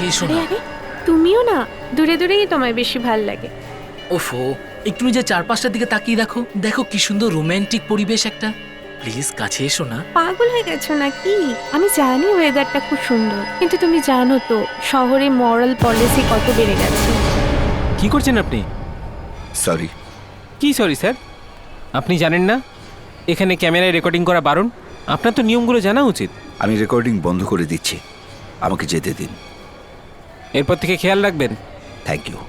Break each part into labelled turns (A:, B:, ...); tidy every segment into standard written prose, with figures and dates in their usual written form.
A: এসো
B: আরে
A: না।
B: আরে তুমিও না, দূরে দূরেই তোমায় বেশি ভাল লাগে।
A: ওফো, একটু নিজের চারপাশটার দিকে তাকিয়ে দেখো, দেখো কি সুন্দর রোমান্টিক পরিবেশ একটা। প্লিজ কাছে এসো না।
B: পাগল হয়ে গেছো নাকি? আমি জানি ওয়েদারটা খুব সুন্দর, কিন্তু তুমি জানো তো শহরে মরাল পলিসি কত বেড়ে গেছে।
C: কি করছেন আপনি?
D: সরি।
C: কি সরি স্যার? আপনি জানেন না এখানে ক্যামেরায় রেকর্ডিং করা বারণ? আপনার তো নিয়মগুলো জানা উচিত।
D: আমি রেকর্ডিং বন্ধ করে দিচ্ছি, আমাকে যেতে দিন।
C: এরপর থেকে খেয়াল রাখবেন।
D: Thank you.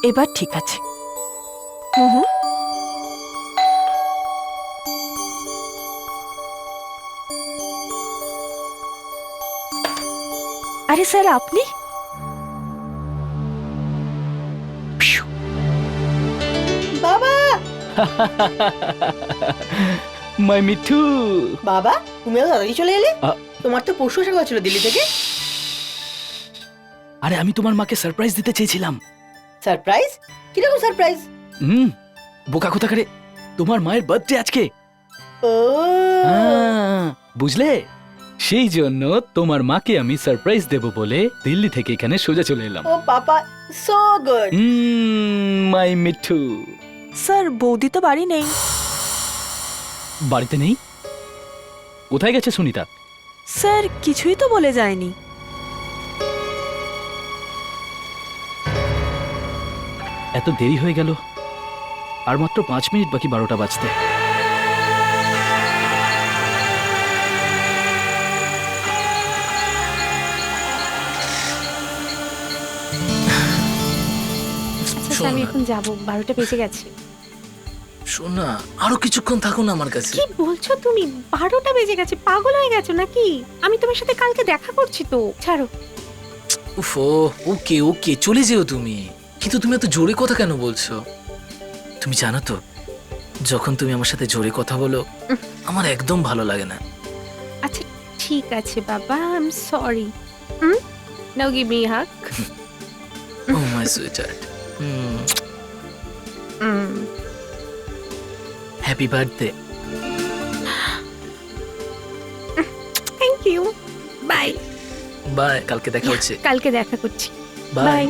E: এবার ঠিক আছে। আরে স্যার আপনি?
F: বাবা
G: মাই মিঠু।
F: বাবা তুমিও তাড়াতাড়ি চলে এলে?
G: আ।
F: তোমার তো পরশু আসা কথা ছিল দিল্লি থেকে।
G: আরে আমি তোমার মাকে সারপ্রাইজ দিতে চেয়েছিলাম।
F: সারপ্রাইজ? কিরকম সারপ্রাইজ?
G: বোকা কোথা করে, তোমার মায়ের বার্থডে আজকে।
F: ও
G: বুঝলে, সেই জন্য তোমার মাকে আমি সারপ্রাইজ দেব বলে দিল্লি থেকে এখানে সোজা চলে এলাম।
F: ও পাপা, সো গুড।
G: মাই মিঠু।
E: স্যার বৌদি তো বাড়ি নেই।
G: বাড়িতে নেই? কোথায় গেছে সুনিতা?
E: স্যার কিছুই তো বলে যায়নি।
G: এত দেরি হয়ে গেল, আর মাত্র 5 মিনিট বাকি 12টা বাজতে।
B: আচ্ছা, আমি এখন যাবো, 12টা বেজে গেছে।
A: শোনা, আরো কিছুক্ষণ থাকো না আমার কাছে।
B: কি বলছো তুমি? 12টা বেজে গেছে, পাগল হয়ে গেছো নাকি? আমি তোমার সাথে কালকে দেখা করছি তো, ছাড়ো।
A: উফো, ওকে ওকে, চলে যেও তুমি। কিন্তু তুমি এত জোরে কথা কেন বলছো? তুমি জানো তো, যখন তুমি আমার সাথে জোরে কথা বলো আমার একদম ভালো লাগে না।
B: আচ্ছা ঠিক আছে বাবা, I am sorry. Now give me hug.
A: Oh my sweetheart, happy birthday.
B: Thank you. Bye
A: bye, কালকে দেখা হচ্ছে।
B: কালকে দেখা করছি।
A: বাই।
B: বাই।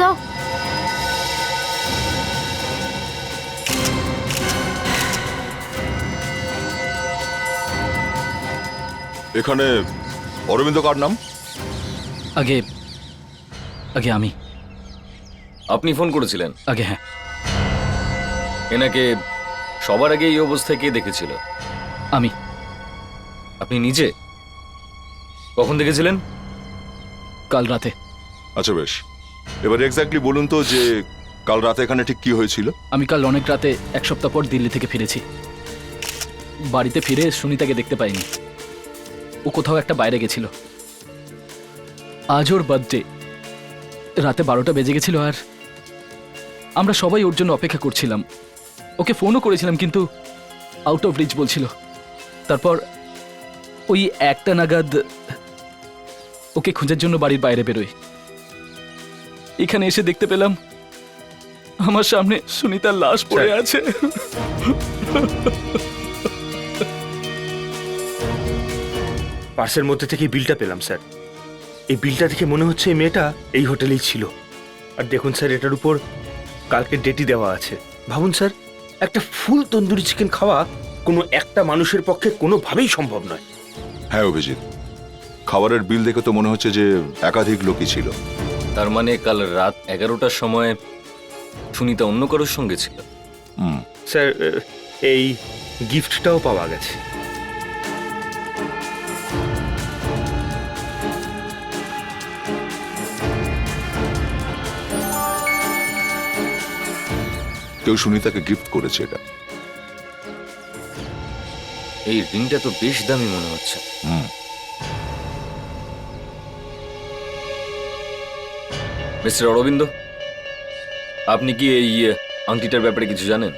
B: So,
H: এখানে অরবিন্দ কার নাম?
G: আগে আগে আমি।
I: আপনি ফোন করেছিলেন?
G: আগে হ্যাঁ।
I: এনাকে সবার আগে এই অবস্থায় কে দেখেছিল?
G: আমি।
I: আপনি নিজে? কখন দেখেছিলেন?
G: কাল রাতে।
H: আচ্ছা বেশ, এবার এক্স্যাক্টলি বলুন তো যে কাল রাতে এখানে ঠিক কি হয়েছিল?
G: আমি কাল অনেক রাতে এক সপ্তাহ পর দিল্লি থেকে ফিরেছি। বাড়িতে ফিরে সুনিতাকে দেখতে পাইনি। ও কোথাও একটা বাইরে গেছিল। আজ ওর বার্থডে। রাতে 12টা বেজে গেছিল আর আমরা সবাই ওর জন্য অপেক্ষা করছিলাম। ওকে ফোনও করেছিলাম কিন্তু আউট অফ রিচ বলছিল। তারপর ওই 1টা নাগাদ ওকে খোঁজার জন্য বাড়ির বাইরে বেরোই। এখানে এসে দেখতে পেলাম আমার সামনে সুনিতার লাশ পড়ে আছে।
J: পার্সের মধ্যে থেকে বিলটা পেলাম স্যার। এই বিলটা দেখে মনে হচ্ছে এই মেয়েটা এই হোটেলেই ছিল। আর দেখুন স্যার, এটার উপর কালকে ডেটই দেওয়া আছে। ভাবুন স্যার, একটা ফুল তন্দুরি চিকেন খাওয়া কোনো একটা মানুষের পক্ষে কোনোভাবেই সম্ভব নয়।
H: হ্যাঁ অভিজিৎ, খাবারের বিল দেখে তো মনে হচ্ছে যে একাধিক লোকই ছিল।
I: তার মানে কাল রাত 11টার সময় সুনিতা অন্য কারোর সঙ্গে ছিল।
J: স্যার, এই গিফটটাও পাওয়া গেছে।
H: কেউ সুনিতাকে গিফট করেছে এটা।
I: এই রিংটা তো বেশ দামি মনে হচ্ছে। মিস্টার অরবিন্দ, আপনি কি এই আংটিটার ব্যাপারে কিছু জানেন?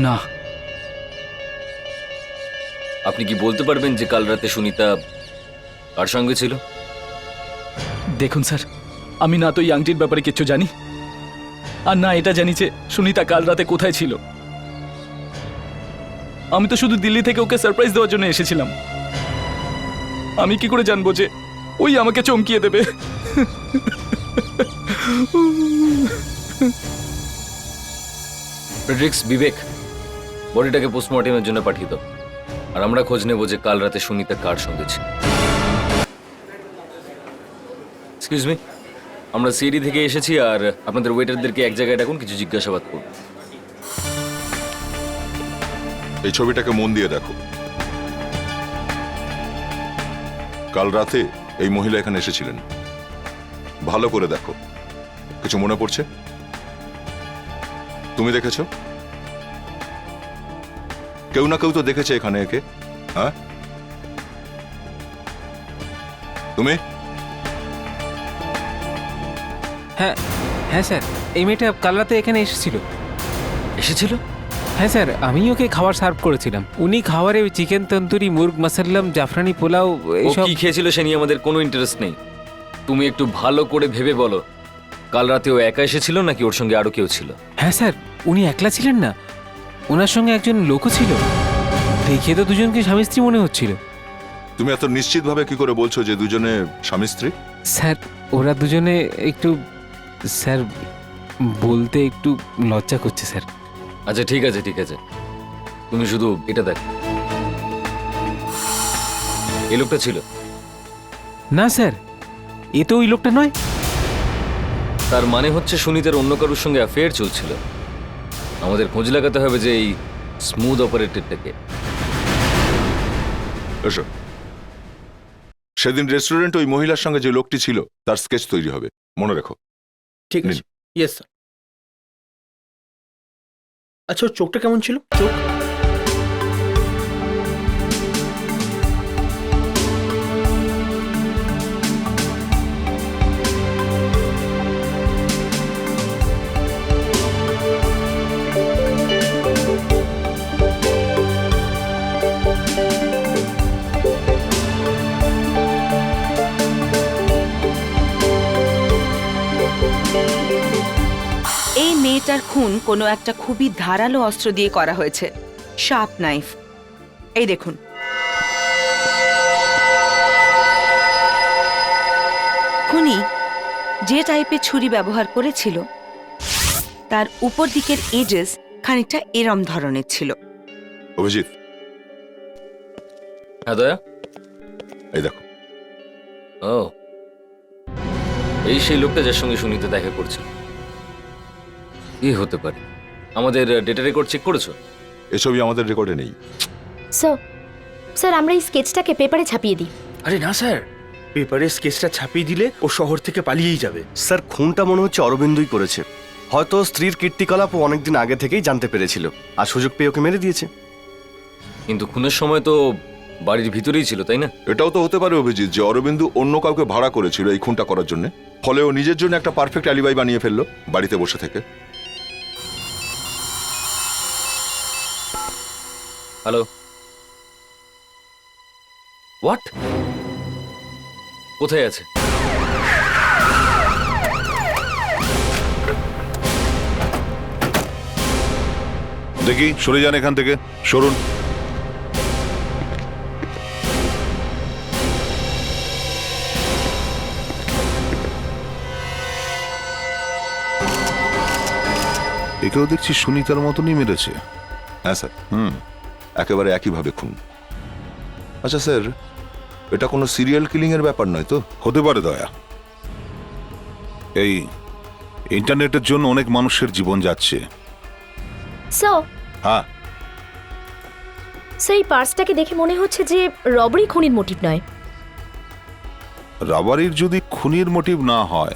G: না।
I: আপনি কি বলতে পারবেন যে কাল রাতে সুনিতা কার সঙ্গে ছিল?
G: দেখুন স্যার, আমি না তো এই আংটির ব্যাপারে কিছু জানি, আর না এটা জানি যে সুনিতা কাল রাতে কোথায় ছিল। আমি তো শুধু দিল্লি থেকে ওকে সারপ্রাইজ দেওয়ার জন্য এসেছিলাম। আমি কি করে জানবো যে ওই আমাকে চমকিয়ে দেবে?
I: ফ্রেডরিক্স, বিবেক, বডিটাকে পোস্টমর্টমের জন্য পাঠিয়ে দাও। আর আমরা খোঁজ নেব যে কাল রাতে সুনিতা কার সঙ্গে ছিল। এক্সকিউজ মি, আমরা সিডি থেকে এসেছি আর আপনাদের ওয়েটারদেরকে এক জায়গায় ডাকুন, কিছু জিজ্ঞাসাবাদ করুন।
H: এই ছবিটাকে মন দিয়ে দেখো। কাল রাতে এই মহিলা এখানে এসেছিলেন। ভালো করে দেখো, কিছু মনে পড়ছে? তুমি দেখেছো? কেউ না কেউ তো দেখেছে এখানে একে। হ্যাঁ, তুমি?
C: হ্যাঁ হ্যাঁ স্যার, এই মেয়েটা কাল রাতে এখানে এসেছিল।
I: এসেছিল?
C: হ্যাঁ স্যার, আমি ওকে খাবার সার্ভ করেছিলাম। উনি খাবারে চিকেন তন্দুরি, মুরগ মাসাল্লাম, জাফরানি পোলাও
I: ও
C: এইসব।
I: কি খেয়েছিল সে নিয়ে আমাদের কোনো ইন্টারেস্ট নেই। তুমি একটু ভালো করে ভেবে বলো, কাল রাতে ও একা এসেছিল নাকি ওর সঙ্গে আরো কেউ ছিল?
C: হ্যাঁ স্যার, উনি একলা ছিলেন না, ওনার সঙ্গে একজন লোকও ছিল। দেখে তো দুজনকে স্বামী স্ত্রী মনে হচ্ছিল।
H: তুমি এত নিশ্চিতভাবে কি করে বলছো যে দুজনে স্বামী স্ত্রী?
C: স্যার, ওরা দুজনে একটু, স্যার বলতে একটু লজ্জা করছে স্যার।
I: আচ্ছা ঠিক আছে ঠিক আছে, তুমি শুধু এটা দেখ। এই লোকটা ছিল?
C: না স্যার, এ তো ওই লোকটা নয়।
I: তার মানে হচ্ছে সুনিতার অন্য কারোর সঙ্গে অ্যাফেয়ার চলছিল। আমাদের খোঁজ লাগাতে হবে যে এই স্মুথ অপারেটরটাকে।
H: এসো। সেদিন রেস্টুরেন্ট ওই মহিলার সঙ্গে যে লোকটি ছিল তার স্কেচ তৈরি হবে, মনে রেখো।
J: ঠিক আছে। Yes sir. আচ্ছা, ওর চোখটা কেমন ছিল? চোখ?
E: এই মেয়েটার খুন কোনো একটা খুবই ধারালো অস্ত্র দিয়ে করা হয়েছে, শার্প নাইফ। এই দেখুন। খুনি যে টাইপের ছুরি ব্যবহার করেছিল তার উপর দিকের এজেস খানিকটা এরম ধরনের ছিল।
H: অভিজিৎ,
I: হ্যাঁ দয়া।
H: এই দেখো।
I: ও, এই সেই লোকটা যার সঙ্গে সুনিতা দেখা করছিল। কি হতে পারে? আমাদের ডেটা রেকর্ড চেক করেছো?
H: এ ছবি আমাদের রেকর্ডে নেই।
K: স্যার, স্যার আমরা এই স্কেচটাকে পেপারে ছাপিয়ে দিই।
J: আরে না স্যার, পেপারে কেসটা ছাপিয়ে দিলে ও শহর থেকে পালিয়েই যাবে।
K: স্যার খুনটা মনে হচ্ছে অরবিন্দই করেছে। হয়তো স্ত্রীর কীর্তিকলাপ ও অনেকদিন আগে থেকেই জানতে পেরেছিল আর সুযোগ পেয়ে ওকে মেরে দিয়েছে।
I: কিন্তু খুনের সময় তো বাড়ির ভিতরেই ছিল, তাই না?
H: এটাও তো হতে পারে অভিজিৎ যে অরবিন্দু অন্য কাউকে ভাড়া করেছিল এই খুনটা করার জন্য, ফলে ও নিজের জন্য একটা পারফেক্ট অ্যালিবাই বানিয়ে ফেললো বাড়িতে বসে থেকে।
I: Hello, what? কোথায় আছে?
H: দেখি সরে যান এখান থেকে, সরুন।
L: একেও দেখছি সুনিতার মতনই মেরেছে।
H: হ্যাঁ স্যার, একেবারে একইভাবে খুন। আচ্ছা স্যার, এটা কোনো সিরিয়াল কিলিং এর ব্যাপার নয় তো?
L: হতে পারে দয়া, এই ইন্টারনেটের জন্য অনেক মানুষের জীবন যাচ্ছে।
M: সো
L: হ্যাঁ,
M: সেই পার্সটাকে দেখে মনে হচ্ছে যে রবারি খুনির মোটিভ নয়।
L: রাবারির যদি খুনির মোটিভ না হয়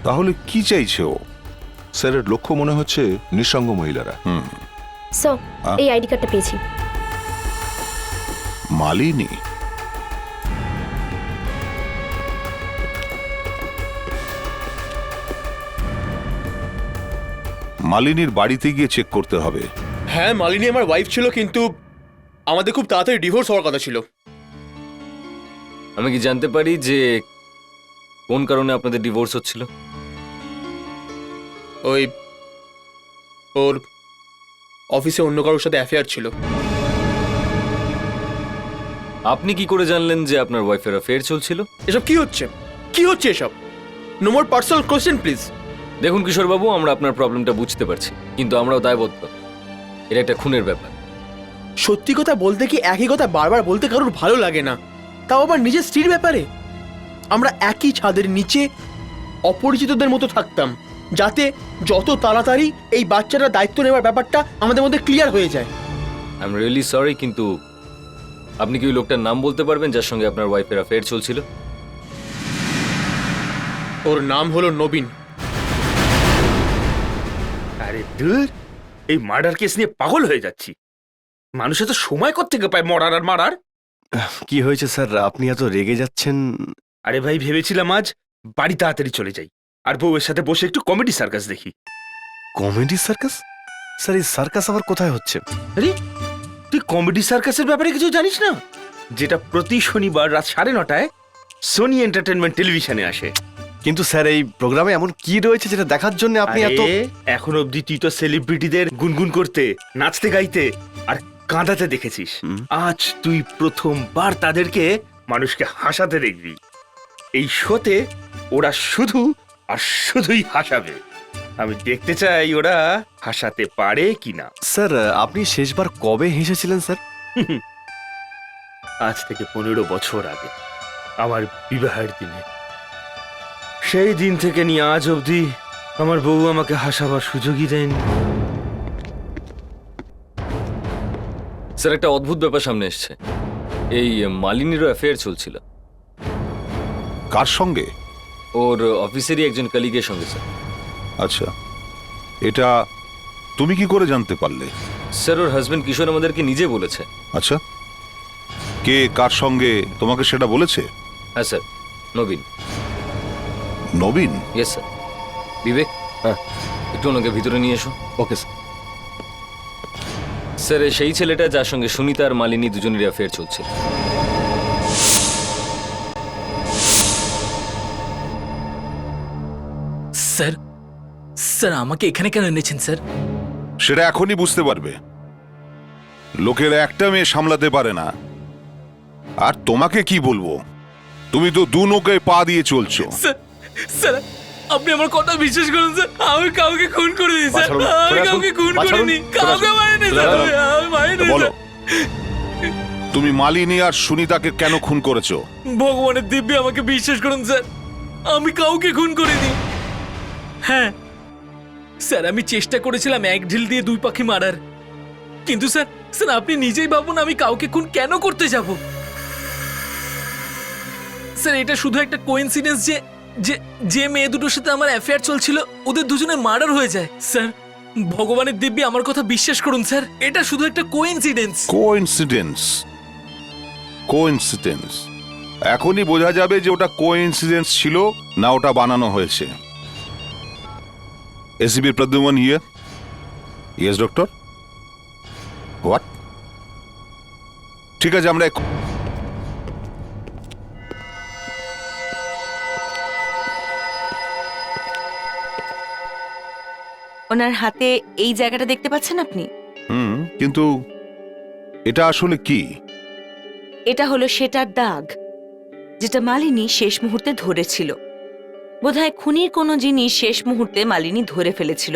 L: তাহলে কি চাইছে ও?
H: স্যারের লক্ষ্য মনে হচ্ছে নিঃসঙ্গ মহিলারা।
M: সো এই আইডি কার্ডটা পেয়েছি।
L: মালিনী? মালিনীর বাড়িতে গিয়ে চেক করতে হবে।
J: হ্যাঁ, মালিনী আমার ওয়াইফ ছিল, কিন্তু আমাদের খুব তাড়াতাড়ি ডিভোর্স হওয়ার কথা ছিল।
I: আমি কি জানতে পারি যে কোন কারণে আপনাদের ডিভোর্স হচ্ছিল?
J: ওই ওর অফিসে অন্য কারোর সাথে অ্যাফেয়ার ছিল।
I: আপনি কি করে জানলেন যে আপনার ওয়াইফের অ্যাফেয়ার চলছিল?
J: এসব কি হচ্ছে? কি হচ্ছে এসব? No more personal question please.
I: দেখুন কিশোরবাবু, আমরা আপনার প্রবলেমটা বুঝতে পারছি, কিন্তু আমরাও দায়বদ্ধ। এটা একটা খুনের ব্যাপার।
J: সত্যি কথা বলতে কি একই কথা বারবার বলতে কারোর ভালো লাগে না, তাও আবার নিজের স্ত্রীর ব্যাপারে। আমরা একই ছাদের নিচে অপরিচিতদের মতো থাকতাম, যাতে যত তাড়াতাড়ি এই বাচ্চাটার দায়িত্ব নেওয়ার ব্যাপারটা আমাদের মধ্যে ক্লিয়ার হয়ে যায়।
I: আই এম রিয়েলি সরি, কিন্তু আপনি কি ওই লোকটার নাম বলতে পারবেন যার সঙ্গে আপনার ওয়াইফের অ্যাফেয়ার চলছিল?
J: ওর নাম হলো নবীন। আরে দূর, এই মার্ডার কেস নিয়ে পাগল হয়ে যাচ্ছি। মানুষ এত সময় কোত্থেকে পায় মরার আর মারার?
K: কি হয়েছে স্যার, আপনি এত রেগে যাচ্ছেন?
J: আরে ভাই, ভেবেছিলাম আজ বাড়ি তাড়াতাড়ি চলে যাই আর বউয়ের সাথে বসে একটু কমেডি সার্কাস দেখি।
K: Comedy circus? স্যার এই সার্কাস আবার কোথায় হচ্ছে?
J: আরে তুই কমেডি সার্কাসের ব্যাপারে কিছু জানিস না? যেটা প্রতি শনিবার রাত 9:30 সোনি এন্টারটেনমেন্ট টেলিভিশনে আসে।
K: কিন্তু স্যার এই প্রোগ্রামে এমন কি রয়েছে যেটা দেখার জন্য আপনি এত...
J: এখন অবধি তুই তো সেলিব্রিটিদের গুনগুন করতে, নাচতে গাইতে আর কাঁদাতে দেখেছিস। আজ তুই প্রথমবার তাদেরকে মানুষকে হাসাতে দেখবি। এই শোতে ওরা শুধু আর শুধুই হাসাবে। আমি দেখতে চাই ওরা হাসাতে পারে কিনা।
K: স্যার আপনি শেষবার কবে হেসেছিলেন স্যার?
J: আজ থেকে 15 বছর আগে, আমার বিবাহের দিনে। সেই দিন থেকে নিয়ে আজ অবধি আমার বউ আমাকে হাসাবার সুযোগই দেয়নি।
I: স্যার, একটা অদ্ভুত ব্যাপার সামনে এসছে। এই মালিনীরও অ্যাফেয়ার চলছিল।
L: কার সঙ্গে?
I: ওর অফিসেরই একজন কলিগের সঙ্গে স্যার।
L: আচ্ছা, এটা তুমি কি করে জানতে পারলে?
I: স্যার, ওর হাজবেন্ড কিশোর আমাদেরকে নিজে বলেছে।
L: আচ্ছা, কে কার সঙ্গে তোমাকে সেটা বলেছে?
I: হ্যাঁ স্যার, নবীন।
L: নবীন?
I: Yes sir. বিবেক, হ্যাঁ, একটু ওনাকে ভিতরে নিয়ে এসো।
K: Okay sir.
I: স্যার, সেই ছেলেটা যার সঙ্গে সুনিতা আর মালিনী দুজনেরই অ্যাফেয়ার চলছিল।
A: স্যার, স্যার আমাকে এখানে কেন এনেছেন স্যার?
L: সেটা এখনই বুঝতে পারবে। লোকের একটা মেয়ে সামলাতে পারে না, আর তোমাকে কি বলবো? তুমি তো দু নৌকায় পা দিয়ে চলছো।
A: স্যার, আপনি আমার কথা বিশ্বাস করুন স্যার, আমি কাউকে খুন করিনি স্যার। আমি কাউকে খুন করিনি, কাউকে মারিনি স্যার। আমি মারিনি।
L: বলো, তুমি মালিনী আর সুনিতাকে কেন খুন করেছো?
A: ভগবানের দিব্যি আমাকে বিশ্বাস করুন স্যার, আমি কাউকে খুন করিনি। হ্যাঁ স্যার, আমি চেষ্টা করেছিলাম এক ঢিল দিয়ে দুই পাখি মারার, কিন্তু স্যার স্যার আপনি নিজেই ভাবুন আমি কাউকে খুন কেন করতে যাব? স্যার এটা শুধু একটা কোইন্সিডেন্স যে যে যে মেয়ে দুটোর সাথে আমার অ্যাফেয়ার চলছিল ওদের দুজনের মার্ডার হয়ে যায় স্যার। ভগবানের দিব্যি আমার কথা বিশ্বাস করুন স্যার, এটা শুধু একটা কোইন্সিডেন্স।
L: Coincidence, coincidence. এখনই বোঝা যাবে যে ওটা কোইন্সিডেন্স ছিল না ওটা বানানো হয়েছে। ACP Pradyuman here. Yes doctor. What? ঠিক আছে, আমরা
E: ওনার হাতে এই জায়গাটা দেখতে পাচ্ছেন আপনি?
L: কিন্তু এটা আসলে কি?
E: এটা হলো সেটার দাগ যেটা মালিনী শেষ মুহূর্তে ধরেছিল। বোধহয় খুনির কোনো জিনিস শেষ মুহূর্তে মালিনী ধরে ফেলেছিল,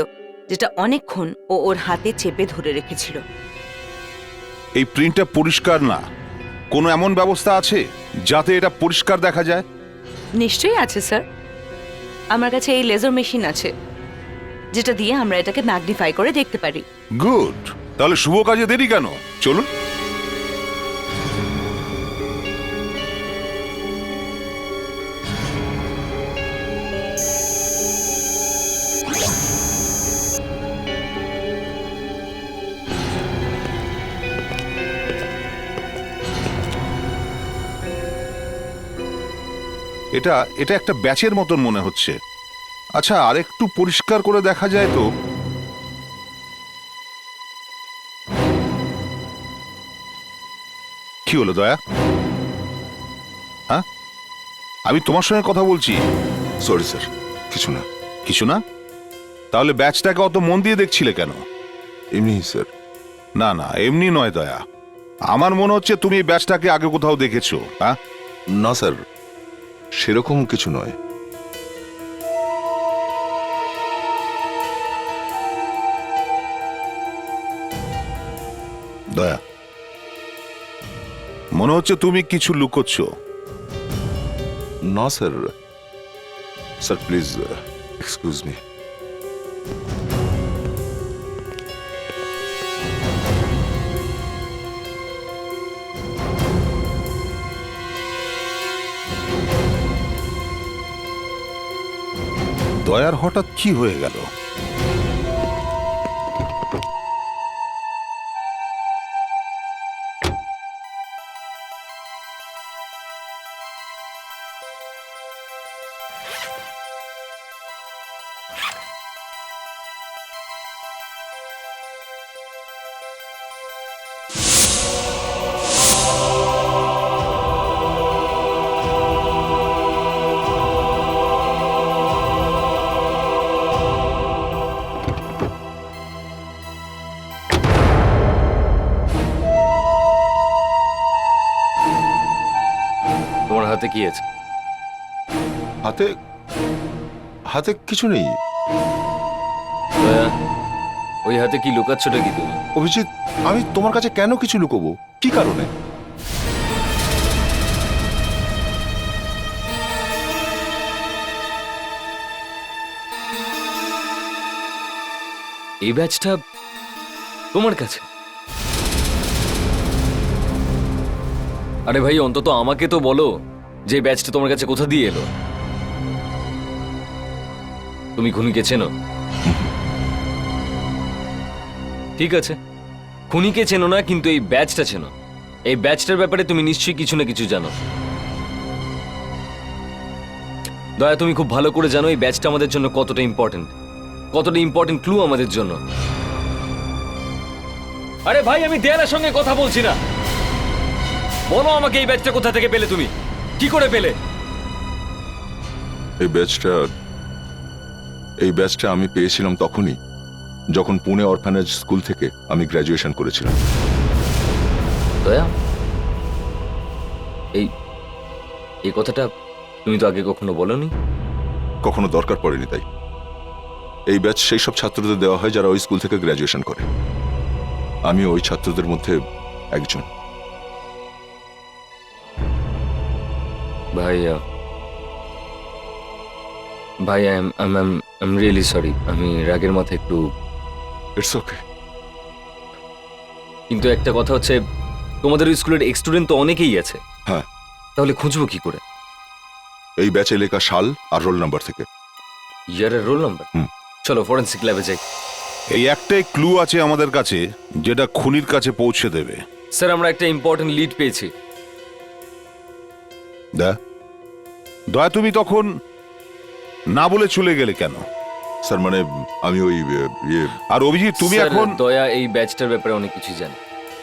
E: যেটা অনেকক্ষণ ও ওর হাতে চেপে ধরে রেখেছিল।
L: এই প্রিন্টটা পরিষ্কার না, কোনো এমন ব্যবস্থা আছে যাতে এটা পরিষ্কার দেখা যায়?
E: নিশ্চয়ই আছে স্যার, আমার কাছে এই লেজার মেশিন আছে যেটা দিয়ে আমরা এটাকে ম্যাগনিফাই করে দেখতে পারি।
L: গুড, তাহলে শুভ কাজে দেরি কেন? চলুন। এটা এটা একটা ব্যাচের মতন মনে হচ্ছে। আচ্ছা, আরেকটু পরিষ্কার করে দেখা যায় তো। কি হলো দয়া? হ্যাঁ, আমি তোমার সঙ্গে কথা বলছি।
H: সরি স্যার, কিছু না।
L: কিছু না? তাহলে ব্যাচটাকে অত মন দিয়ে দেখছিলে কেন?
H: এমনি স্যার।
L: না না, এমনি নয় দয়া, আমার মনে হচ্ছে তুমি এই ব্যাচটাকে আগে কোথাও দেখেছো। হ্যাঁ?
H: না স্যার, সেরকম কিছু নয়।
L: দয়া, মনে হচ্ছে তুমি কিছু লুকোচ্ছ।
H: না sir. Sir please excuse me.
L: দয়ার হঠাৎ কি হয়ে গেল?
I: তোমার হাতে কি আছে?
H: হাতে হাতে কিছু নেই।
I: দয়া, ওই হাতে কি লুকাচ্ছটা কি তুমি?
H: অভিজিৎ, আমি তোমার কাছে কেন কিছু লুকোবো? কি কারণে?
I: এই ব্যাচটা তোমার কাছে? আরে ভাই, অন্তত আমাকে তো বলো যে এই ব্যাচটা তোমার কাছে কোথা দিয়ে এলো। তুমি খুনিকে চেনো? ঠিক আছে, খুনিকে চেনো না, কিন্তু এই ব্যাচটা চেনো। এই ব্যাচটার ব্যাপারে তুমি নিশ্চয়ই কিছু না কিছু জানো। দয়া, তুমি খুব ভালো করে জানো এই ব্যাচটা আমাদের জন্য কতটা ইম্পর্টেন্ট ক্লু আমাদের জন্য। আরে ভাই, আমি দেয়ালের সঙ্গে কথা বলছি না। বলো আমাকে এই ব্যাচটা কোথা থেকে পেলে? তুমি কি করে পেলে?
H: এই ব্যাচটা আমি পেয়েছিলাম তখনই যখন পুনে অরফানেজ স্কুল থেকে আমি গ্র্যাজুয়েশন করেছিলাম।
I: দয়া, এই কথাটা তুমি তো আগে কখনো বলোনি।
H: কখনো দরকার পড়েনি, তাই। এই ব্যাচ সেই সব ছাত্রদের দেওয়া হয় যারা ওই স্কুল থেকে গ্র্যাজুয়েশন করে। আমি ওই ছাত্রদের মধ্যে একজন।
I: ভাইয়া, ভাই, আই এম রিয়েলি সরি। আমি রাগের মাথায় একটু।
H: It's okay.
I: কিন্তু একটা কথা হচ্ছে, তোমাদের স্কুলের এক্স স্টুডেন্ট তো অনেকেই আছে।
H: হ্যাঁ।
I: তাহলে খুঁজবো কি করে?
H: এই ব্যাচে লেখা সাল আর রোল নাম্বার থেকে।
I: ইয়ারের রোল নাম্বার? চলো ফরেন্সিক ল্যাবে যাই।
L: এই একটাই ক্লু আছে আমাদের কাছে যেটা খুনির কাছে পৌঁছে দেবে।
I: স্যার আমরা একটা ইম্পর্টেন্ট লিড পেয়েছি।
L: দয়া তুমি তখন না বলে চলে গেলে কেন?
H: স্যার মানে আমি ওই
L: আর অভিজিৎ তুমি
I: স্যার,
L: এখন
I: দয়া এই ব্যাচটার ব্যাপারে অনেক কিছু জানে।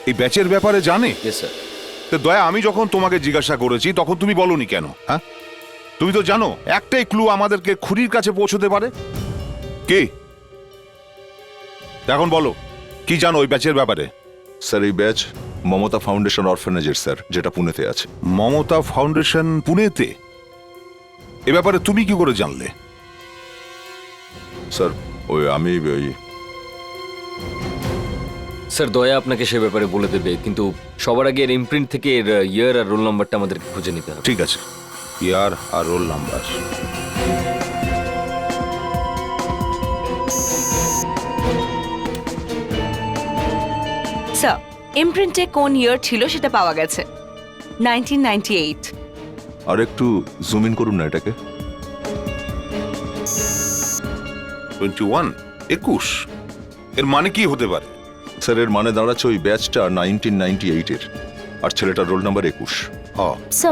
L: এই ব্যাচের ব্যাপারে জানে?
I: Yes sir.
L: তো দয়া আমি যখন তোমাকে জিজ্ঞাসা করেছি তখন তুমি বলনি কেন? হ্যাঁ, তুমি তো জানো একটাই ক্লু আমাদেরকে খুনির কাছে পৌঁছতে পারে। কে? এখন বলো কি জানো ওই ব্যাচের ব্যাপারে?
H: স্যার এই ব্যাচ মমতা ফাউন্ডেশন অরফানেজের স্যার, যেটা পুনেতে আছে।
L: মমতা ফাউন্ডেশন পুনেতে? এ ব্যাপারে তুমি কি করে জানলে?
H: স্যার ওই আমি ওই
I: স্যার দয়া আপনাকে সে ব্যাপারে বলে দেবে, কিন্তু সবার আগে এর ইমপ্রিন্ট থেকে এর ইয়ার আর রোল নাম্বারটা আমাদেরকে খুঁজে নিতে হবে।
L: ঠিক আছে, ইয়ার আর রোল নাম্বার।
E: স্যার ইমপ্রিন্টে কোন ইয়ার ছিল সেটা পাওয়া গেছে, 1998।
H: আর একটু জুম ইন করুন না এটাকে।
L: 21, 21 এর মানে কি হতে পারে?
H: স্যার এর মানে দাঁড়াচ্ছে ওই ব্যাচটা 1998 এর, আর ছেলেটার রোল নাম্বার 21।
M: সো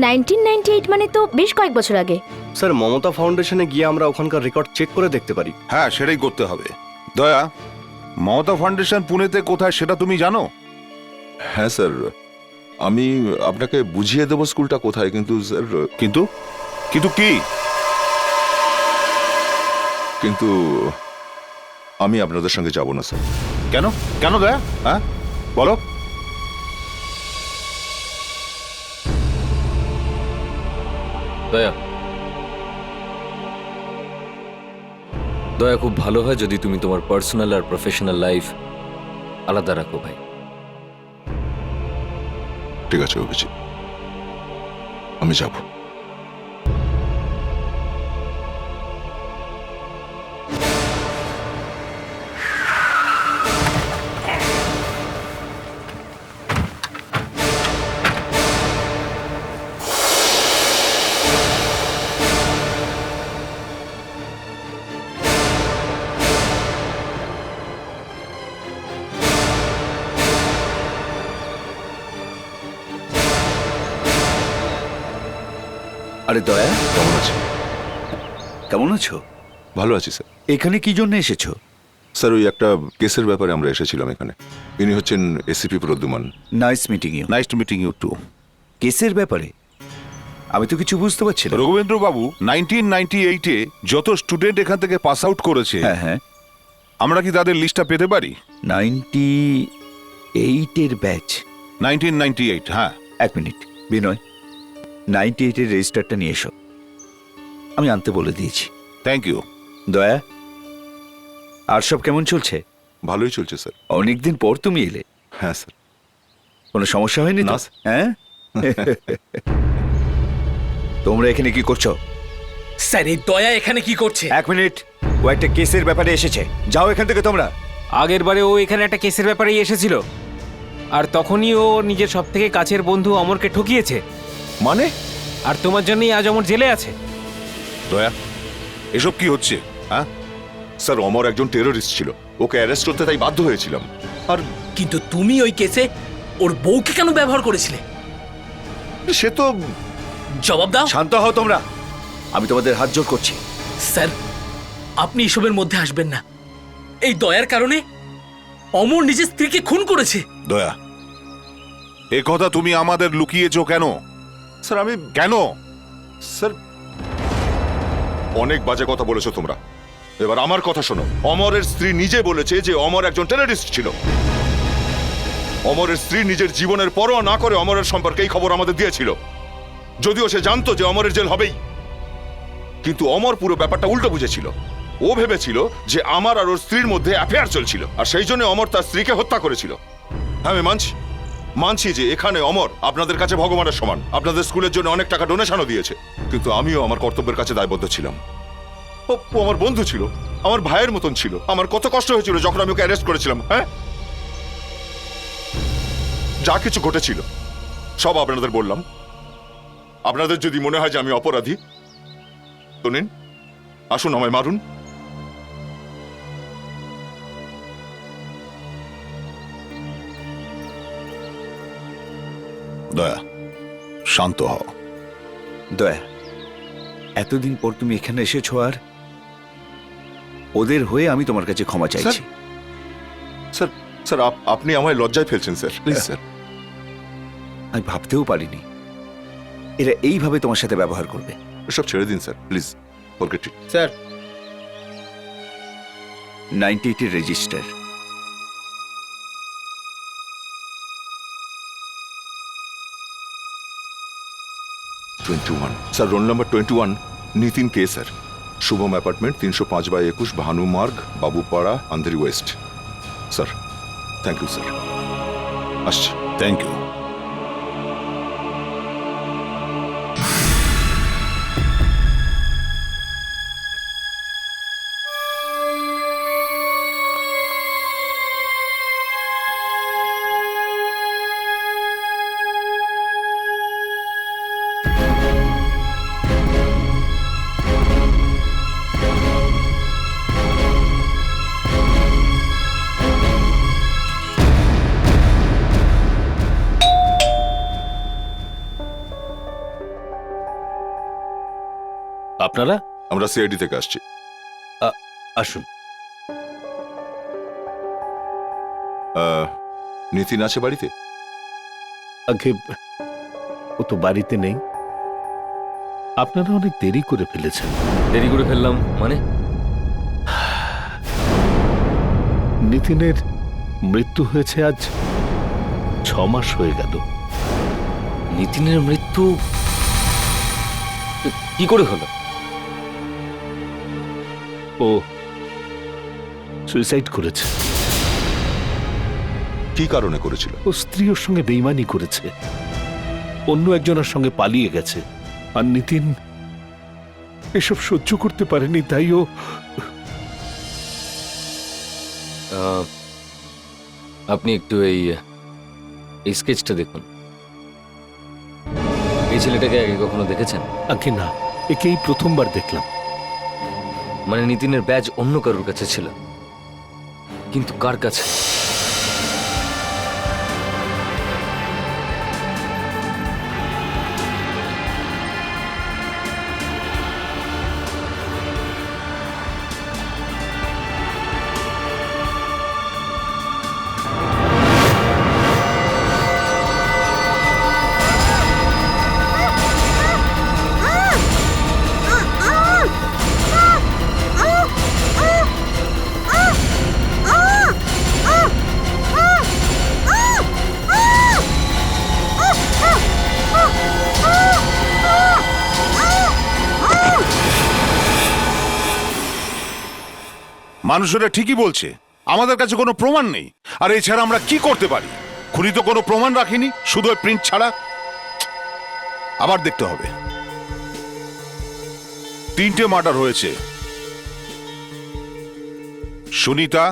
M: 1998 মানে তো বেশ কয়েক বছর আগে।
K: স্যার মমতা ফাউন্ডেশনে গিয়ে আমরা ওখানকার রেকর্ড চেক করে দেখতে পারি।
L: হ্যাঁ সেটাই করতে হবে। দয়া, মমতা ফাউন্ডেশন পুনেতে কোথায় সেটা তুমি জানো?
H: হ্যাঁ স্যার, আমি আপনাকে বুঝিয়ে দেবো স্কুলটা কোথায়, কিন্তু স্যার
L: কিন্তু কিন্তু কি?
H: কিন্তু আমি আপনাদের সঙ্গে যাব না স্যার।
L: কেন? কেন দয়া? হ্যাঁ বলো।
I: দয়া, দয়া খুব ভালো হয় যদি তুমি তোমার পার্সোনাল আর প্রফেশনাল লাইফ আলাদা রাখো ভাই।
H: ঠিক আছে অভিজিৎ, আমি যাব।
D: আরে দয়া,
H: কেমন আছেন?
D: কেমন আছো?
H: ভালো আছি স্যার।
D: এখানে কি জন্য এসেছো?
H: স্যার ওই একটা কেসের ব্যাপারে আমরা এসেছিলাম এখানে। ইনি হচ্ছেন ACP Pradyuman.
D: Nice meeting you.
L: Nice to meeting you too.
D: কেসের ব্যাপারে আমি তো কিছু বুঝতে পারছি না।
L: রঘুবেন্দ্র বাবু, 1998-এ যত স্টুডেন্ট এখান থেকে পাস আউট করেছে,
D: হ্যাঁ হ্যাঁ,
L: আমরা কি তাদের লিস্টটা পেতে পারি?
D: 98-এর ব্যাচ।
L: 1998, হ্যাঁ।
D: এক মিনিট বিনয়, 98-এর রেজিস্টারটা নিয়ে এসো। আমি আনতে বলে দিয়েছি।
L: Thank you.
D: দয়া, আর সব কেমন চলছে?
H: ভালোই চলছে স্যার।
D: অনেকদিন পর তুমি এলে।
H: হ্যাঁ স্যার।
D: কোনো সমস্যা হয়নি তো?
H: না, স্যার।
D: হ্যাঁ তোমরা এখানে কি করছো?
A: স্যার এই দয়া এখানে কি করছে?
D: এক মিনিট, ও একটা কেসের ব্যাপারে এসেছে। যাও এখান থেকে তোমরা।
C: আগের বারে ও এখানে একটা কেসের ব্যাপারেই এসেছিল, আর তখনই ও নিজের সব থেকে কাছের বন্ধু অমরকে ঠকিয়েছে।
H: মানে?
C: আর তোমার জন্যই আজ অমর জেলে আছে।
L: দয়া, এসব কি হচ্ছে? হ্যাঁ
H: স্যার অমর একজন টেররিস্ট ছিল, ওকে অ্যারেস্ট করতে তাই বাধ্য হয়েছিলাম। আর
A: কিন্তু তুমি ওই কেসে ওর বউকে কেন ব্যবহার করেছিলে?
H: সে তো
A: জবাব দাও।
D: শান্ত হও তোমরা, আমি তোমাদের হাত জোড় করছি।
A: স্যার আপনি এসবের মধ্যে আসবেন না। এই দয়ার কারণে অমর নিজের স্ত্রীকে খুন করেছে।
L: দয়া, এ কথা তুমি আমাদের লুকিয়েছো কেন?
H: স্যার আমি
L: কেন?
H: স্যার অনেক বাজে কথা বলেছো তোমরা। এবার আমার কথা শোনো। অমরের স্ত্রী নিজে বলেছে যে অমর একজন টেররিস্ট ছিল। অমরের স্ত্রী নিজের জীবনের পরোয়া না করে অমরের সম্পর্কে এই খবর আমাদের দিয়েছিল, যদিও সে জানতো যে অমরের জেল হবেই। কিন্তু অমর পুরো ব্যাপারটা উল্টো বুঝেছিল। ও ভেবেছিল যে আমার আর ওর স্ত্রীর মধ্যে অ্যাফেয়ার চলছিল, আর সেই জন্য অমর তার স্ত্রীকে হত্যা করেছিল। হ্যাঁ আমি মানছি যে এখানে অমর আপনাদের কাছে ভগবানের সমান, আপনাদের স্কুলের জন্য অনেক টাকা ডোনেশনও দিয়েছে, কিন্তু আমিও আমার কর্তব্যের কাছে দায়বদ্ধ ছিলাম। ও আমার বন্ধু ছিল, আমার ভাইয়ের মতন ছিল। আমার কত কষ্ট হয়েছিল যখন আমি ওকে অ্যারেস্ট করেছিলাম। হ্যাঁ, যা কিছু ঘটেছিল সব আপনাদের বললাম। আপনাদের যদি মনে হয় যে আমি অপরাধী তো নিন, আসুন আমায় মারুন।
L: দয়া, শান্ত হও।
D: দয়া, এতদিন পর তুমি এখানে এসেছো আর ওদের হয়ে আমি তোমার কাছে ক্ষমা চাইছি।
H: স্যার স্যার আপনি আমায় লজ্জায় ফেলছেন স্যার, প্লিজ স্যার।
D: আমি ভাবতেও পারিনি এরা এইভাবে তোমার সাথে ব্যবহার করবে।
H: সব ছেড়ে দিন sir, please forget it.
J: Sir
D: 98 register.
H: Sir roll number 21, Nitin কে sir, Shubham apartment 305/21 Bhanu Marg, Babupara, Andheri west. Sir thank you sir, আসছি।
L: Thank you.
J: আপনারা?
H: আমরা সিআইডি থেকে আসছি।
J: আসুন।
H: নিতিন আছে বাড়িতে?
J: আগে ও তো বাড়িতে নেই। আপনারা অনেক দেরি করে ফেলেছেন।
I: দেরি করে ফেললাম মানে?
J: নিতিনের মৃত্যু হয়েছে আজ 6 মাস হয়ে গেল।
I: নিতিনের মৃত্যু কি করে হলো?
J: ও সুইসাইড করেছে।
H: কি কারণে করেছিল?
J: ও স্ত্রী ওর সঙ্গে বেইমানি করেছে, অন্য একজনের সঙ্গে পালিয়ে গেছে। আর নিতিন এসব সহ্য করতে পারেনি, তাই ও
I: আপনি একটু এই স্কেচটা দেখুন। এই ছেলেটাকে আগে কখনো দেখেছেন?
J: আগে না, একেই প্রথমবার দেখলাম।
I: মানে নিতিনের ব্যাজ অন্য কারোর কাছে ছিল, কিন্তু কার কাছে?
L: মানুষেরা ঠিকই বলছে, আমাদের কাছে কোনো প্রমাণ নেই। আর এছাড়া আমরা কি করতে পারি? খুনি তো কোনো প্রমাণ রাখিনি, শুধু ওই প্রিন্ট ছাড়া। আবার দেখতে হবে। 3টে মার্ডার হয়েছে। সুনিতা,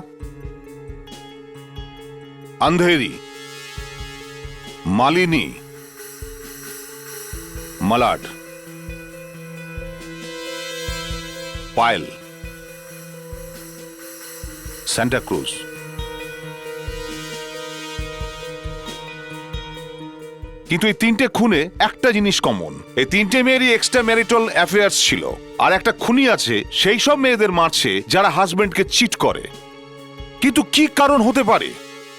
L: আন্ধেরি, মালিনী, মালাড, পায়েল, সান্টা ক্রুজ। কিন্তু এই 3টে খুনে একটা জিনিস কমন, এই 3টে মেয়েরই এক্সট্রা ম্যারিটাল অ্যাফেয়ার্স ছিল। আর একটা খুনি আছে সেই সব মেয়েদের মারছে যারা হাজবেন্ডকে চিট করে। কিন্তু কি কারণ হতে পারে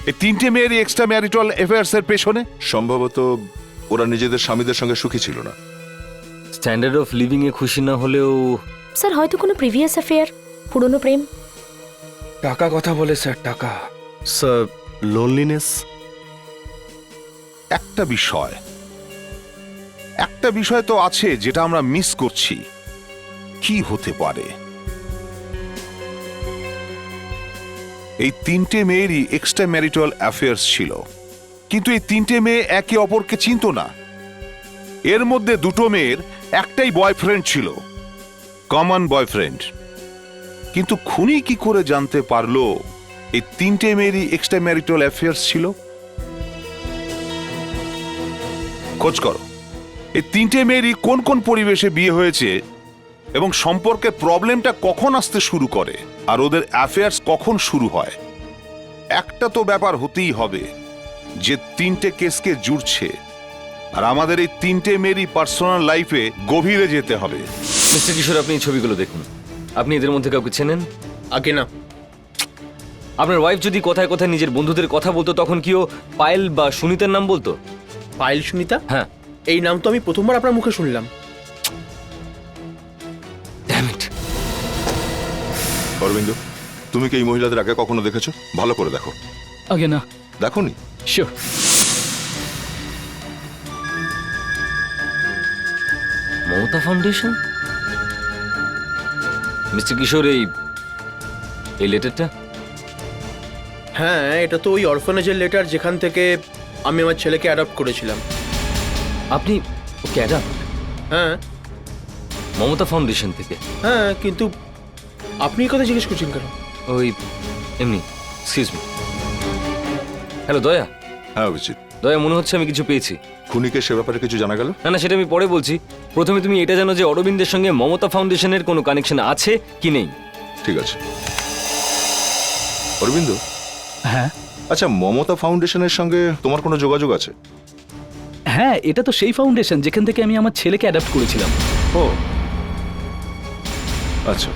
L: এই 3টে মেয়েরই এক্সট্রা ম্যারিটাল অ্যাফেয়ার্স এর পেছনে?
H: সম্ভবত ওরা নিজেদের স্বামীদের সঙ্গে সুখী ছিল না।
I: স্ট্যান্ডার্ড অফ লিভিং এ খুশি না হলেও
M: স্যার হয়তো কোনো প্রিভিয়াস অ্যাফেয়ার, পুরনো প্রেম।
J: টাকা কথা বলে স্যার, টাকা।
K: Sir loneliness.
L: একটা বিষয় তো আছে যেটা আমরা মিস করছি। কি হতে পারে? এই 3টে মেয়েরই এক্সট্রা ম্যারিটাল অ্যাফেয়ার্স ছিল, কিন্তু এই 3টে মেয়ে একে অপরকে চিনত না। এর মধ্যে 2টো মেয়ের একটাই বয়ফ্রেন্ড ছিল, কমন বয়ফ্রেন্ড। কিন্তু খুনি কি করে জানতে পারলো এই 3টে মেয়েরই এক্সট্রা ম্যারিটাল অ্যাফেয়ার্স ছিল? খোঁজ করো, এই তিনটে মেয়েরই কোন কোন পরিবেশে বিয়ে হয়েছে এবং সম্পর্কের প্রবলেমটা কখন আসতে শুরু করে আর ওদের অ্যাফেয়ার্স কখন শুরু হয়। একটা তো ব্যাপার হতেই হবে যে তিনটে কেসকে জুড়ছে, আর আমাদের এই তিনটে মেয়েরই পার্সোনাল লাইফে গভীরে যেতে হবে।
I: মিস্টার কিশোর, আপনি এই ছবিগুলো দেখুন। আপনি এদের মধ্যে কাউকে চেনেন?
J: আগে না।
I: আপনার ওয়াইফ যদি কথায় কথায় নিজের বন্ধুদের কথা বলতো, তখন কি ও পায়েল বা সুনিতার নাম বলতো?
J: পায়েল সুনিতা?
I: হ্যাঁ।
J: এই নাম তো আমি প্রথমবার আপনার মুখে শুনলাম।
I: Damn it!
H: অরবিন্দ, তুমি কি এই মহিলাদের আগে কখনো দেখেছো? ভালো করে দেখো।
G: আগে না।
H: দেখোনি?
G: শিওর।
I: মমতা ফাউন্ডেশন? মিস্টার কিশোর, এই লেটারটা?
J: হ্যাঁ, এটা তো ওই অরফানেজের লেটার যেখান থেকে আমি আমার ছেলেকে অ্যাডপ্ট করেছিলাম।
I: আপনি ওকে অ্যাডাপ্ট?
J: হ্যাঁ
I: মমতা ফাউন্ডেশন থেকে?
J: হ্যাঁ, কিন্তু আপনি এই কথা জিজ্ঞেস করছেন কেন?
I: ওই এমনি। Excuse me. হ্যালো দয়া।
H: হ্যাঁ অভিজিৎ।
I: দয়া, মনে হচ্ছে আমি কিছু পেয়েছি।
H: খুনিকে সে ব্যাপারে কিছু জানা গেল?
I: না না, সেটা আমি পরে বলছি। প্রথমে তুমি এটা জানো যে অরবিন্দের সঙ্গে মমতা ফাউন্ডেশনের কোনো কানেকশন আছে কি নেই?
H: ঠিক আছে অরবিন্দ।
G: হ্যাঁ
H: আচ্ছা, মমতা ফাউন্ডেশনের সঙ্গে তোমার কোনো যোগাযোগ আছে?
G: হ্যাঁ, এটা তো সেই ফাউন্ডেশন যেখান থেকে আমি আমার ছেলেকে অ্যাডাপ্ট করেছিলাম।
H: ও আচ্ছা।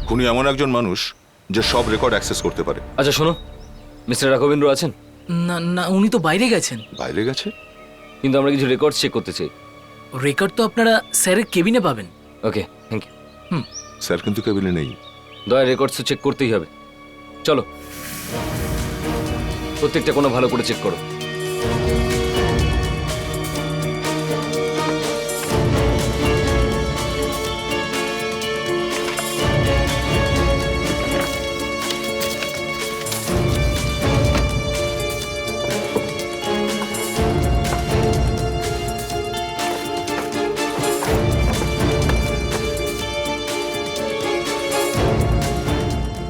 H: খুনি এমন একজন মানুষ যে সব রেকর্ড অ্যাক্সেস করতে পারে।
I: আচ্ছা শোনো, মিস্টার রাঘবেন্দ্র আছেন?
A: না না, উনি তো বাইরে গেছেন।
H: বাইরে গেছে?
I: কিন্তু আমরা কিছু রেকর্ড চেক করতে চাই।
A: রেকর্ড তো আপনারা স্যারের কেবিনে পাবেন।
I: ওকে, থ্যাংক ইউ।
H: স্যার কিন্তু কেবিনে নেই।
I: দয়া, রেকর্ডস তো চেক করতেই হবে। চলো, প্রত্যেকটা কোনো ভালো করে চেক করো।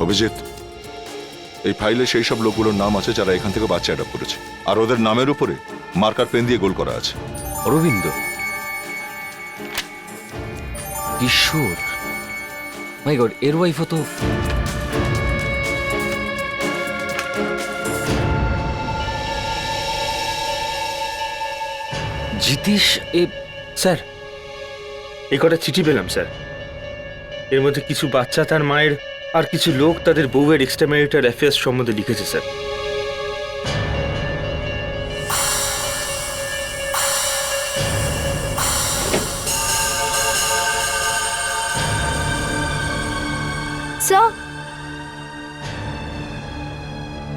H: অভিজিৎ, এই ফাইলে সেই সব লোকগুলোর নাম আছে যারা এখান থেকে বাচ্চা অ্যাডপ্ট করেছে, আর ওদের নামের উপরে মার্কার পেন দিয়ে গোল করা আছে।
I: অরবিন্দ, কিশোর, মাই গড, এর ওয়াইফও তো। জিতেশ,
J: স্যার এই কটা চিঠি পেলাম স্যার। এর মধ্যে কিছু বাচ্চা তার মায়ের আর কিছু লোক তাদের বউয়ের এক্সট্রা ম্যারিটাল অ্যাফেয়ার্স সম্বন্ধে লিখেছে স্যার।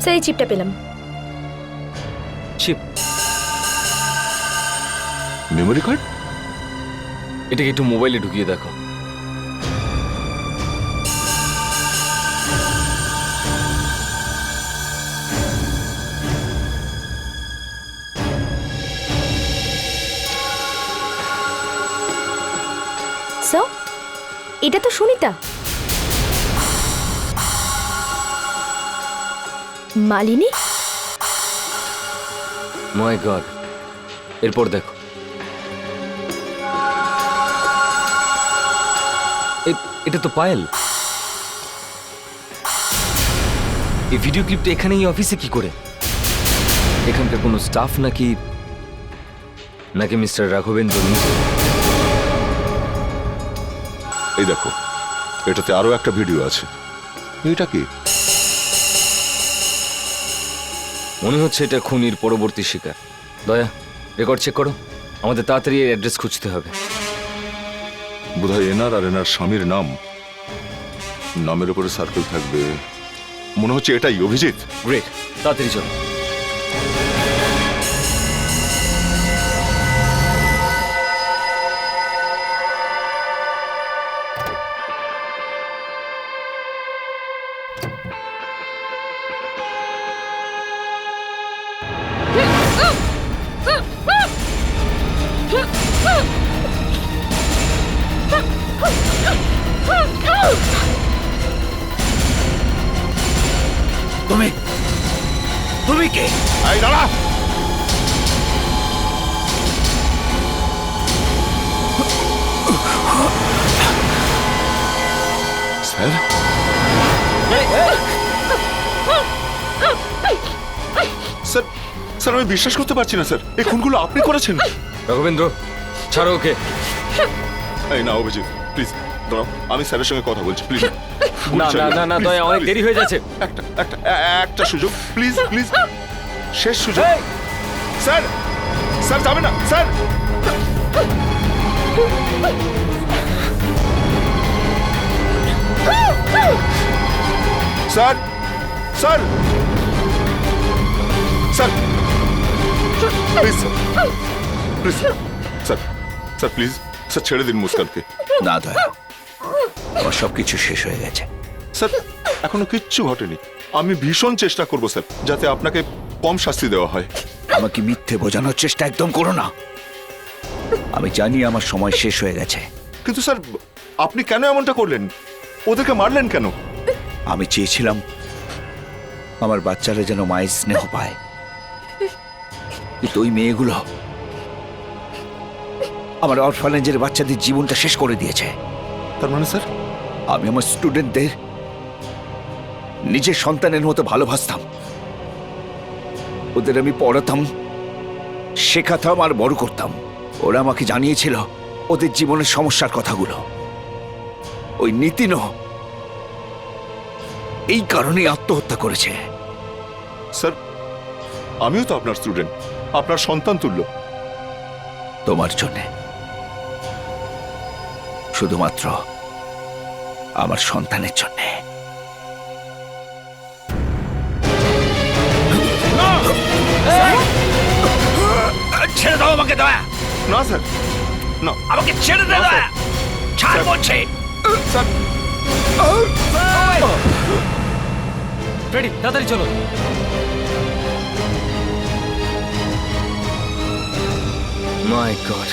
M: স্যার এই চিপটা পেলাম।
I: চিপ?
H: Memory card?
I: এটাকে একটু মোবাইলে ঢুকিয়ে দেখো।
M: স্যার এটা তো সুনিতা। মালিনী?
I: মাই গড, এরপর দেখো। এটা তো পায়েল। এই ভিডিও ক্লিপটা এখানে এই অফিসে কি করে? এখানকার কোনো স্টাফ নাকি নাকি মিস্টার রাঘবেন্দ্র নিজে?
H: এই দেখো, এটাতে আরো একটা ভিডিও আছে। এটা কি?
I: মনে হচ্ছে এটা খুনির পরবর্তী শিকার। দয়া, রেকর্ড চেক করো। আমাদের তাড়াতাড়ি এর অ্যাড্রেস খুঁজতে হবে।
H: বোধহয় এনার আর এনার স্বামীর নামের উপরে সার্কেল থাকবে। মনে হচ্ছে এটাই অভিজিৎ।
I: গ্রেট, তাড়াতাড়ি চলো।
M: Oh!
D: তুমি তুমি কে?
H: এই দাঁড়া! স্যার, স্যার, স্যার আমি বিশ্বাস করতে পারছি না স্যার, এই খুনগুলো আপনি করেছেন?
I: রাঘবেন্দ্র, ছাড়ো ওকে।
H: এই না অভিজিৎ, প্লিজ দাঁড়াও, আমি স্যারের সঙ্গে কথা বলছি, প্লিজ।
I: না না না না, দয়া, অনেক দেরি হয়ে যাচ্ছে।
H: একটা সুযোগ, প্লিজ প্লিজ, শেষ সুযোগ। স্যার, স্যার যাবে না sir. Sir, sir, sir, please sir, please sir, sir please sir, ছেড়ে দিন মুস্কানকে।
D: না দয়া, আমার সবকিছু শেষ হয়ে গেছে।
H: স্যার এখনো কিচ্ছু ঘটেনি, আমি ভীষণ চেষ্টা করব স্যার, যাতে আপনাকে কম শাস্তি দেওয়া হয়।
D: আমাকে মিথ্যে বোঝানোর চেষ্টা একদম করো না। আমি জানি আমার সময় শেষ হয়ে গেছে।
H: কিন্তু স্যার আপনি কেন এমনটা করলেন? ওদেরকে মারলেন কেন?
D: আমি চেয়েছিলাম আমার বাচ্চারা যেন মায়ের স্নেহ পায়, কিন্তু ওই মেয়েগুলো আমার অরফানেজের বাচ্চাদের জীবনটা শেষ করে দিয়েছে।
H: তার মানে স্যার?
D: আমি আমার স্টুডেন্টদের নিজের সন্তানের মতো ভালোবাসতাম, ওদের আমি পড়াতাম, শেখাতাম আর বড় করতাম। ওরা আমাকে জানিয়েছিল ওদের জীবনের সমস্যার কথাগুলো। ওই নীতিনও এই কারণেই আত্মহত্যা করেছে।
H: স্যার আমিও তো আপনার স্টুডেন্ট, আপনার সন্তান তুল্য।
D: তোমার জন্যে, শুধুমাত্র আমার সন্তানের জন্যে। ছেড়ে দাও আমাকে দয়া।
H: না স্যার, না,
D: আমাকে ছেড়ে দে দয়া। ছাড় বলছে।
H: স্যার,
C: ফ্রেডি, তাড়াতাড়ি চলো।
I: মাই গড,